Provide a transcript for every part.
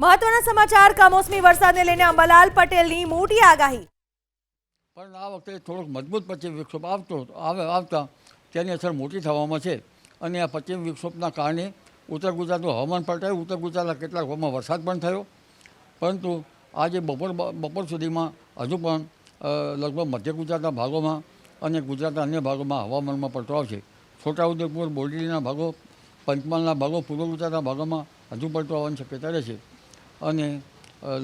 મહત્વના સમાચાર કમોસમી વરસાદને લઈને અંબાલાલ પટેલની મોટી આગાહી. પણ આ વખતે થોડોક મજબૂત પશ્ચિમ વિક્ષોભ આવતા તેની અસર મોટી થવામાં છે અને આ પશ્ચિમ વિક્ષોભના કારણે ઉત્તર ગુજરાતનું હવામાન પલટાયું. ઉત્તર ગુજરાતના કેટલાક ભાગમાં વરસાદ પણ થયો, પરંતુ આજે બપોર સુધીમાં હજુ પણ લગભગ મધ્ય ગુજરાતના ભાગોમાં અને ગુજરાતના અન્ય ભાગોમાં હવામાનમાં પલટો આવશે. છોટાઉદેપુર, બોરડીના ભાગો, પંચમહાલના ભાગો, પૂર્વ ગુજરાતના ભાગોમાં હજુ પલટો આવવાની શક્યતા રહેશે અને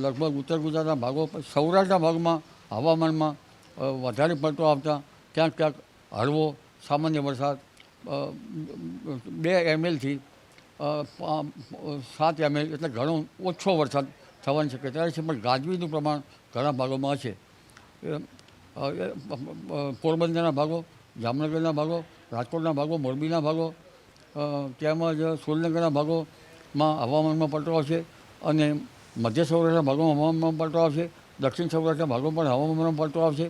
લગભગ ઉત્તર ગુજરાતના ભાગો, સૌરાષ્ટ્રના ભાગમાં હવામાનમાં વધારે પલટો આવતા ક્યાંક ક્યાંક હળવો સામાન્ય વરસાદ 2 mlથી 7 ml એટલે ઘણો ઓછો વરસાદ થવાની શક્યતા રહેશે, પણ ગાજવીજનું પ્રમાણ ઘણા ભાગોમાં હશે. પોરબંદરના ભાગો, જામનગરના ભાગો, રાજકોટના ભાગો, મોરબીના ભાગો તેમજ સુરેન્દ્રનગરના ભાગોમાં હવામાનમાં પલટો આવશે અને મધ્ય સૌરાષ્ટ્રના ભાગોમાં હવામાનમાં પલટો આવશે. દક્ષિણ સૌરાષ્ટ્રના ભાગો પણ હવામાનમાં પલટો આવશે,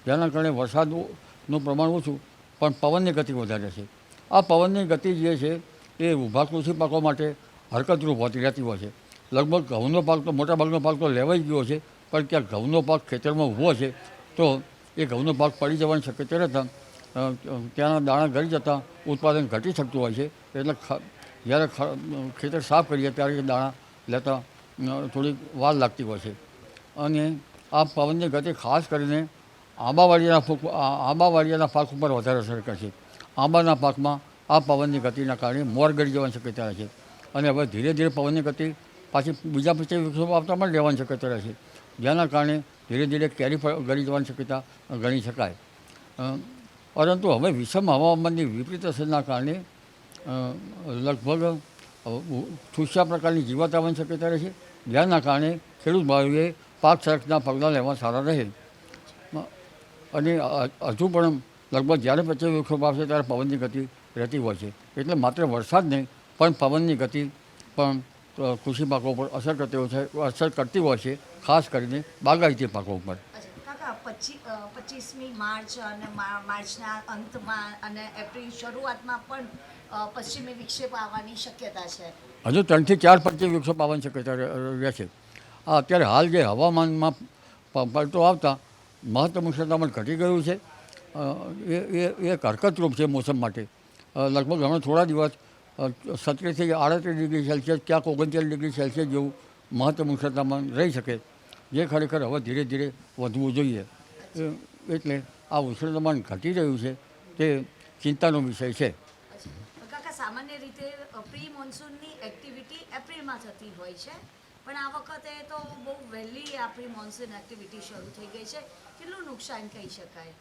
જેના કારણે વરસાદનું પ્રમાણ ઓછું પણ પવનની ગતિ વધારે છે. આ પવનની ગતિ જે છે એ ઊભા કૃષિ પાકો માટે હરકતરૂપ હોતી રહેતી હોય છે. લગભગ ઘઉંનો પાક તો મોટાભાગનો પાક તો લેવાઈ ગયો છે, પણ ક્યાંક ઘઉંનો પાક ખેતરમાં ઊભો છે તો એ ઘઉંનો પાક પડી જવાની શક્યતા રહેતા ત્યાંના દાણા ગળી જતાં ઉત્પાદન ઘટી શકતું હોય છે. એટલે જ્યારે ખેતર સાફ કરીએ ત્યારે એ દાણા લેતા થોડીક વાર લાગતી હોય છે અને આ પવનની ગતિ ખાસ કરીને આંબાવાડિયાના પાક ઉપર વધારે અસર કરશે. આંબાના પાકમાં આ પવનની ગતિના કારણે મોર ગળી જવાની શક્યતા રહે છે અને હવે ધીરે ધીરે પવનની ગતિ પાછી બીજા પશ્ચિમ વિક્ષોભ આવતા પણ રહેવાની શક્યતા રહે છે, જેના કારણે ધીરે ધીરે કેરી ગળી જવાની શક્યતા ગણી શકાય. પરંતુ હવે વિષમ હવામાનની વિપરીત અસરના કારણે લગભગ ઠૂસિયા પ્રકારની જીવાત આવવાની શક્યતા રહે છે, જેના કારણે ખેડૂત ભાઈઓએ પાક સંરક્ષણના પગલાં લેવા સારા રહે અને હજુ પણ લગભગ જ્યારે પશ્ચિમ વિક્ષોભ આવશે ત્યારે પવનની ગતિ રહેતી હોય છે. એટલે માત્ર વરસાદ નહીં પણ પવનની ગતિ પણ કૃષિ પાકો પર અસર કરતી હોય છે, ખાસ કરીને બાગાયતી પાકો ઉપર. 25મી માર્ચ અને માર્ચના અંતમાં અને એપ્રિલ શરૂઆતમાં પણ પશ્ચિમી વિક્ષેપ આવવાની શક્યતા છે. હજુ 3 થી 4 પશ્ચિમ વિક્ષેપ આવવાની શક્યતા રહેશે. અત્યારે હાલ જે હવામાનમાં પલટો આવતા મહત્તમ ઉષ્ણતામાન ઘટી ગયું છે, એ એક હરકતરૂપ છે મોસમ માટે. લગભગ હમણાં થોડા દિવસ 37 થી 38 ડિગ્રી સેલ્સિયસ, ક્યાંક 39 ડિગ્રી સેલ્સિયસ જેવું મહત્તમ ઉષ્ણતામાન રહી શકે, જે ખરેખર હવે ધીરે ધીરે વધવું જોઈએ. એટલે આ ઉષ્ણતામાન ઘટી રહ્યું છે તે ચિંતાનો વિષય છે. કાકા, સામાન્ય રીતે પ્રી મોન્સૂનની એક્ટિવિટી એપ્રિલમાં થતી હોય છે, પણ આ વખતે તો બહુ વહેલી આપણી મોન્સૂન એક્ટિવિટી શરૂ થઈ ગઈ છે. કેટલું નુકસાન કહી શકાય?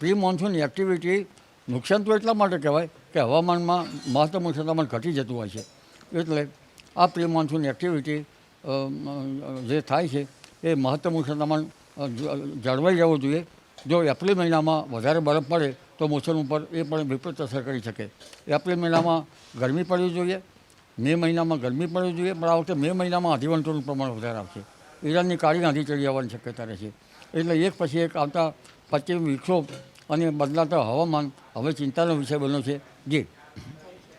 પ્રી મોન્સૂન એક્ટિવિટી નુકસાન તો એટલા માટે કહેવાય કે હવામાનમાં મહત્તમ ઉષ્ણતામાન ઘટી જતું હોય છે. એટલે આ પ્રી મોન્સૂન એક્ટિવિટી જે થાય છે એ મહત્તમ ઉષ્ણતામાન જળવાઈ રહેવું જોઈએ. જો એપ્રિલ મહિનામાં વધારે બરફ પડે તો મોસમ ઉપર એ પણ વિપરીત અસર કરી શકે. એપ્રિલ મહિનામાં ગરમી પડવી જોઈએ, મે મહિનામાં ગરમી પડવી જોઈએ, પણ આ વખતે મે મહિનામાં આંધીવંટોનું પ્રમાણ વધારે આવશે. ઈરાનની કાળી આંધી ચડી આવવાની શક્યતા રહેશે. એટલે એક પછી એક આવતા પશ્ચિમ વિક્ષોભ અને બદલાતા હવામાન હવે ચિંતાનો વિષય બન્યો છે. જી.